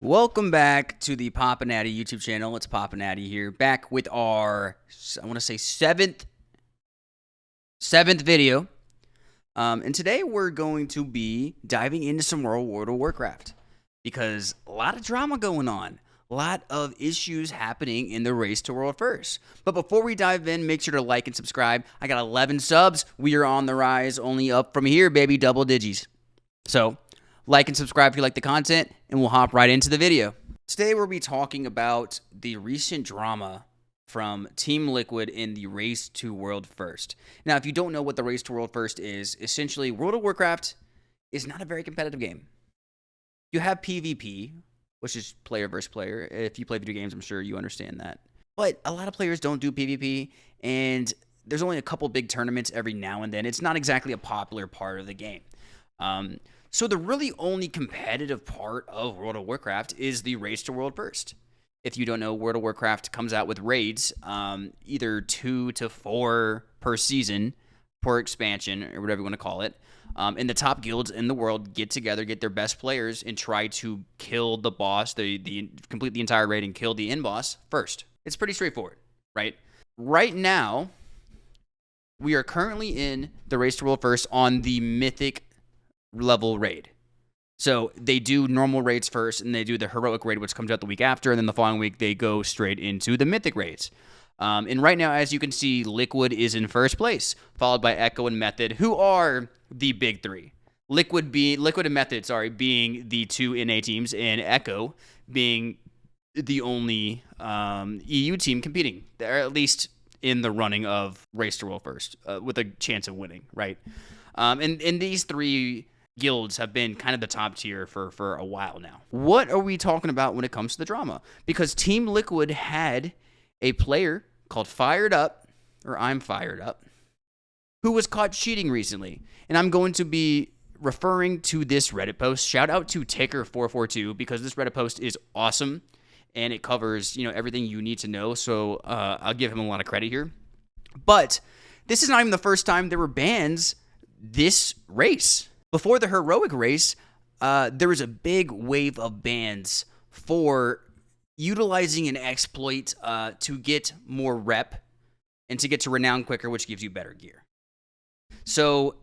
Welcome back to the Poppinatty YouTube channel. It's Poppinatty here, back with our, I want to say seventh video. And today we're going to be diving into some more World of Warcraft because a lot of drama going on, a lot of issues happening in the race to World First. But before we dive in, make sure to like and subscribe. I got 11 subs. We are on the rise, only up from here, baby, double digits. So like and subscribe if you like the content, and we'll hop right into the video. Today we'll be talking about the recent drama from Team Liquid in the Race to World First. Now, if you don't know what the Race to World First is, essentially World of Warcraft is not a very competitive game. You have PvP, which is player versus player. If you play video games, I'm sure you understand that. But a lot of players don't do PvP, and there's only a couple big tournaments every now and then. It's not exactly a popular part of the game. So the really only competitive part of World of Warcraft is the Race to World First. If you don't know, World of Warcraft comes out with raids, either 2 to 4 per season, per expansion, or whatever you want to call it. And the top guilds in the world get together, get their best players, and try to kill the boss, complete the entire raid and kill the end boss first. It's pretty straightforward, right? Right now, we are currently in the Race to World First on the Mythic level raid. So they do normal raids first, and they do the heroic raid, which comes out the week after, and then the following week they go straight into the mythic raids. And right now, as you can see, Liquid is in first place, followed by Echo and Method, who are the big three. Liquid and Method, being the two NA teams, and Echo being the only EU team competing. They're at least in the running of Race to World First, with a chance of winning, right? And these three guilds have been kind of the top tier for a while now. What are we talking about when it comes to the drama? Because Team Liquid had a player called Fired Up, or I'm Fired Up, who was caught cheating recently. And I'm going to be referring to this Reddit post. Shout out to Taker442, because this Reddit post is awesome and it covers, everything you need to know. So I'll give him a lot of credit here. But this is not even the first time there were bans this race. Before the heroic race, there was a big wave of bans for utilizing an exploit to get more rep and to get to renown quicker, which gives you better gear. So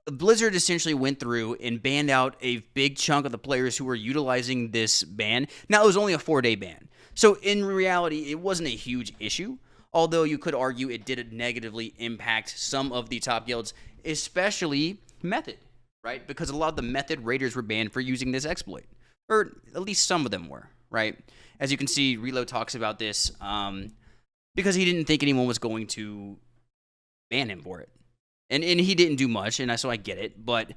Blizzard essentially went through and banned out a big chunk of the players who were utilizing this ban. Now, it was only a 4-day ban. So in reality, it wasn't a huge issue, although you could argue it did negatively impact some of the top guilds, especially Method. Right? Because a lot of the Method raiders were banned for using this exploit. Or at least some of them were, right? As you can see, Reload talks about this because he didn't think anyone was going to ban him for it. And he didn't do much, and so I get it. But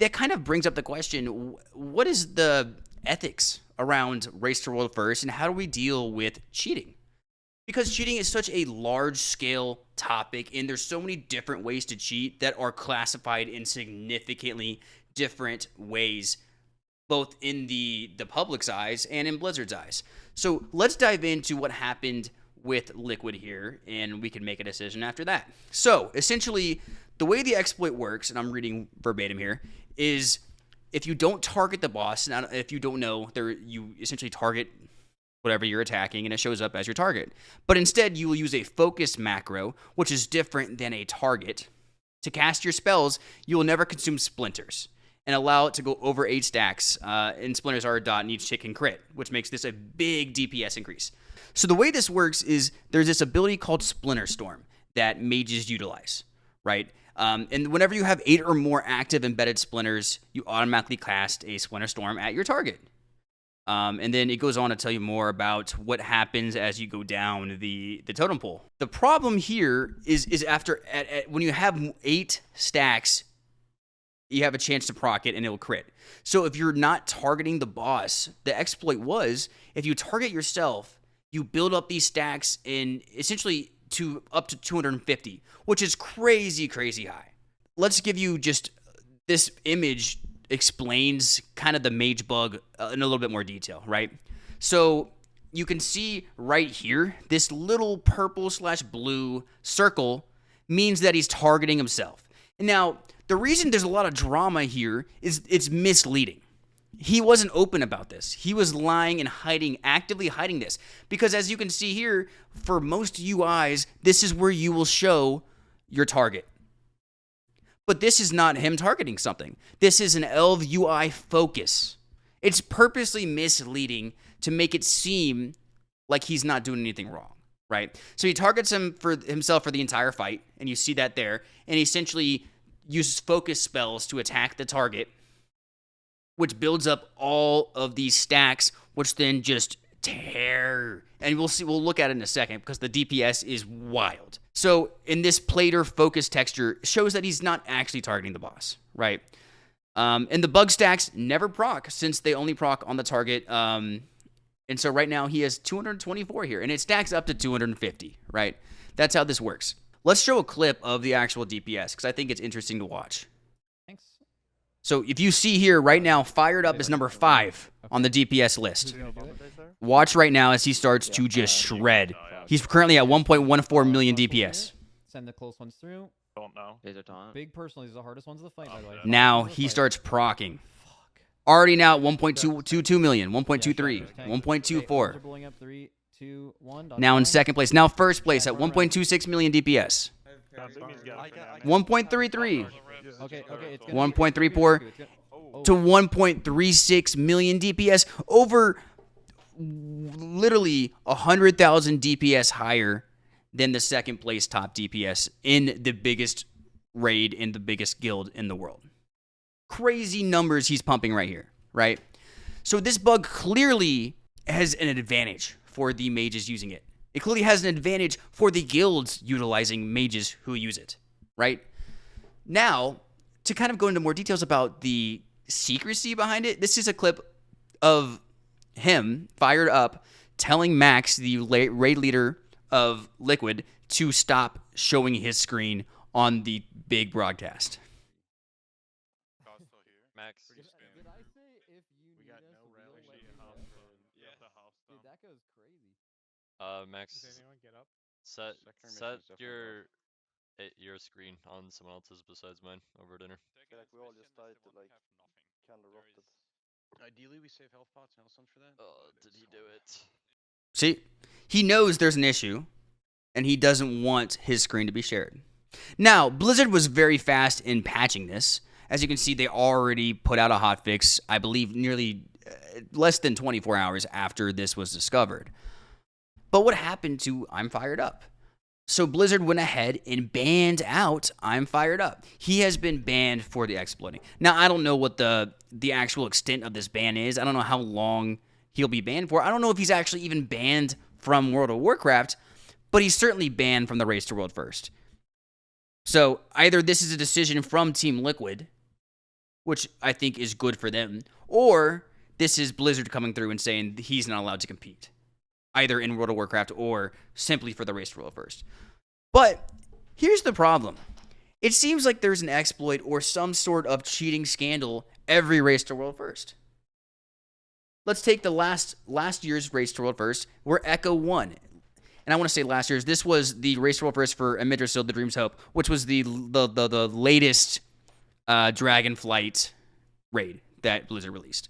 that kind of brings up the question, what is the ethics around Race to World First, and how do we deal with cheating? Because cheating is such a large-scale topic, and there's so many different ways to cheat that are classified in significantly different ways, both in the public's eyes and in Blizzard's eyes. So let's dive into what happened with Liquid here, and we can make a decision after that. So essentially, the way the exploit works, and I'm reading verbatim here, is if you don't target the boss, now if you don't know, you essentially target whatever you're attacking, and it shows up as your target. But instead, you will use a focus macro, which is different than a target. To cast your spells, you will never consume splinters, and allow it to go over 8 stacks, and splinters are a dot, and each hit can crit, which makes this a big DPS increase. So the way this works is there's this ability called Splinter Storm that mages utilize, right? And whenever you have 8 or more active embedded splinters, you automatically cast a Splinter Storm at your target. And then it goes on to tell you more about what happens as you go down the totem pole. The problem here is after when you have 8 stacks, you have a chance to proc it and it'll crit. So if you're not targeting the boss, the exploit was if you target yourself, you build up these stacks in essentially to up to 250, which is crazy high. Let's give you just this image explains kind of the mage bug in a little bit more detail, right? So you can see right here, this little purple/blue circle means that he's targeting himself. Now, the reason there's a lot of drama here is it's misleading. he wasn't open about this. He was lying and actively hiding this. Because as you can see here, for most UIs, this is where you will show your target. But this is not him targeting something. This is an ELV UI focus. It's purposely misleading to make it seem like he's not doing anything wrong, right? So he targets himself for the entire fight, and you see that there, and he essentially uses focus spells to attack the target, which builds up all of these stacks, which then just tear. And we'll look at it in a second because the DPS is wild. So in this plater focus texture shows that he's not actually targeting the boss, right? And the bug stacks never proc since they only proc on the target. And so right now he has 224 here, and it stacks up to 250, right? That's how this works. Let's show a clip of the actual DPS because I think it's interesting to watch. Thanks. So if you see here right now, Fired Up is number 5 on the DPS list. Watch right now as he starts to just shred. He's currently at 1.14 million DPS. Send the close ones through. Don't know. Big personally is the hardest ones to fight, by the way. Now he starts procking. Already now at 1.22 million, 1.23, 1.24. Blowing up 3, 2, 1. Now in second place. Now first place at 1.26 million DPS. 1.33 Okay, it's 1.34 to 1.36 million DPS, over literally 100,000 DPS higher than the second place top DPS in the biggest raid in the biggest guild in the world. Crazy numbers he's pumping right here, right? So this bug clearly has an advantage for the mages using it. It clearly has an advantage for the guilds utilizing mages who use it, right? Now, to kind of go into more details about the secrecy behind it, this is a clip of him, Fired Up, telling Max, the raid leader of Liquid, to stop showing his screen on the big broadcast. Max. Did I say if you We got no rally sheet in house phone. Yeah, the house phone. Dude, that goes crazy. Max. Does anyone get up? Set Sector mission is definitely your screen on someone else's besides mine over dinner. like we all just died to like kind of rotted. Ideally, we save health pots and health stones for that. Did he do it? See, he knows there's an issue, and he doesn't want his screen to be shared. Now, Blizzard was very fast in patching this. As you can see, they already put out a hotfix, I believe, nearly less than 24 hours after this was discovered. But what happened to I'm Fired Up? So Blizzard went ahead and banned out I'm Fired Up. He has been banned for the exploiting. Now, I don't know what the actual extent of this ban is. I don't know how long he'll be banned for. I don't know if he's actually even banned from World of Warcraft, but he's certainly banned from the Race to World First. So either this is a decision from Team Liquid, which I think is good for them, or this is Blizzard coming through and saying he's not allowed to compete, either in World of Warcraft or simply for the Race to World First. But here's the problem. It seems like there's an exploit or some sort of cheating scandal every Race to World First. Let's take the last year's Race to World First, where Echo won. And I want to say last year's, this was the Race to World First for Yggdrasil, The Dream's Hope, which was the latest Dragonflight raid that Blizzard released.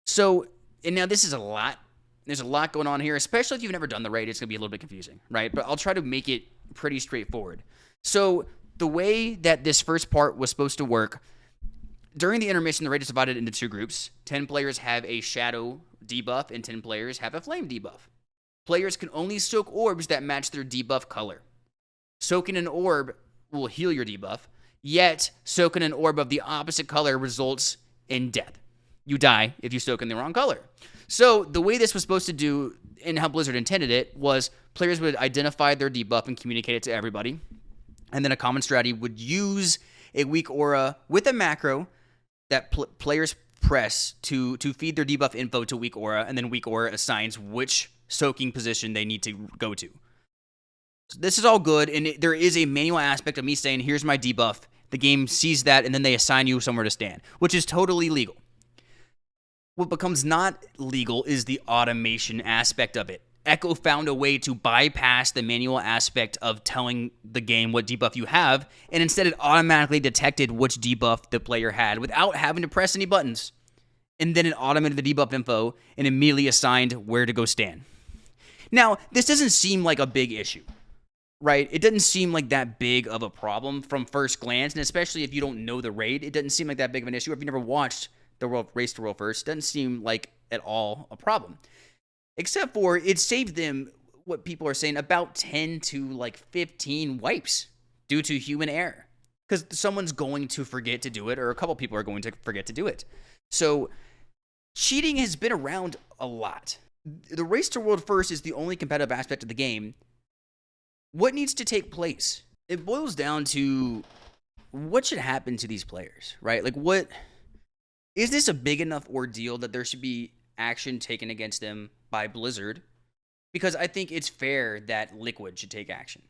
So, and now this is a lot. There's a lot going on here, especially if you've never done the raid. It's going to be a little bit confusing, right? But I'll try to make it pretty straightforward. So the way that this first part was supposed to work, during the intermission, the raid is divided into 2 groups. 10 players have a shadow debuff, and 10 players have a flame debuff. Players can only soak orbs that match their debuff color. Soaking an orb will heal your debuff, yet soaking an orb of the opposite color results in death. You die if you soak in the wrong color. So the way this was supposed to do, and how Blizzard intended it, was players would identify their debuff and communicate it to everybody. And then a common strategy would use a weak aura with a macro that players press to feed their debuff info to weak aura, and then weak aura assigns which soaking position they need to go to. So this is all good, and there is a manual aspect of me saying, here's my debuff. The game sees that, and then they assign you somewhere to stand, which is totally legal. What becomes not legal is the automation aspect of it. Echo found a way to bypass the manual aspect of telling the game what debuff you have, and instead it automatically detected which debuff the player had without having to press any buttons. and then it automated the debuff info and immediately assigned where to go stand. Now, this doesn't seem like a big issue, right? It doesn't seem like that big of a problem from first glance, and especially if you don't know the raid, it doesn't seem like that big of an issue. If you never watched the Race to World First, it doesn't seem like at all a problem. Except for it saved them, what people are saying, about 10 to like 15 wipes due to human error. Because someone's going to forget to do it, or a couple people are going to forget to do it. So cheating has been around a lot. The Race to World First is the only competitive aspect of the game. What needs to take place? It boils down to what should happen to these players, right? Like, what is this a big enough ordeal that there should be action taken against them by Blizzard? Because I think it's fair that Liquid should take action.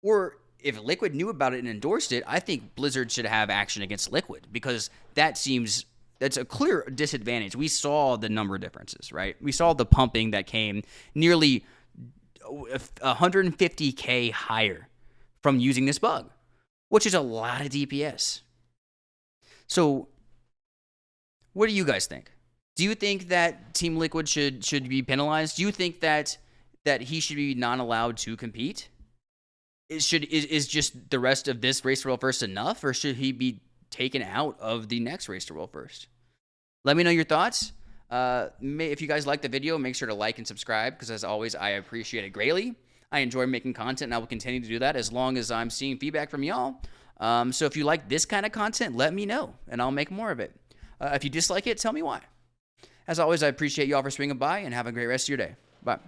Or if Liquid knew about it and endorsed it, I think Blizzard should have action against Liquid, because that's a clear disadvantage. We saw the number differences, right? We saw the pumping that came nearly 150k higher from using this bug, which is a lot of DPS. So what do you guys think? Do you think that Team Liquid should be penalized? Do you think that he should be not allowed to compete? Is just the rest of this Race to World First enough, or should he be taken out of the next Race to World First? Let me know your thoughts. If you guys like the video, make sure to like and subscribe, because as always, I appreciate it greatly. I enjoy making content, and I will continue to do that as long as I'm seeing feedback from y'all. So if you like this kind of content, let me know, and I'll make more of it. If you dislike it, tell me why. As always, I appreciate y'all for swinging by, and have a great rest of your day. Bye.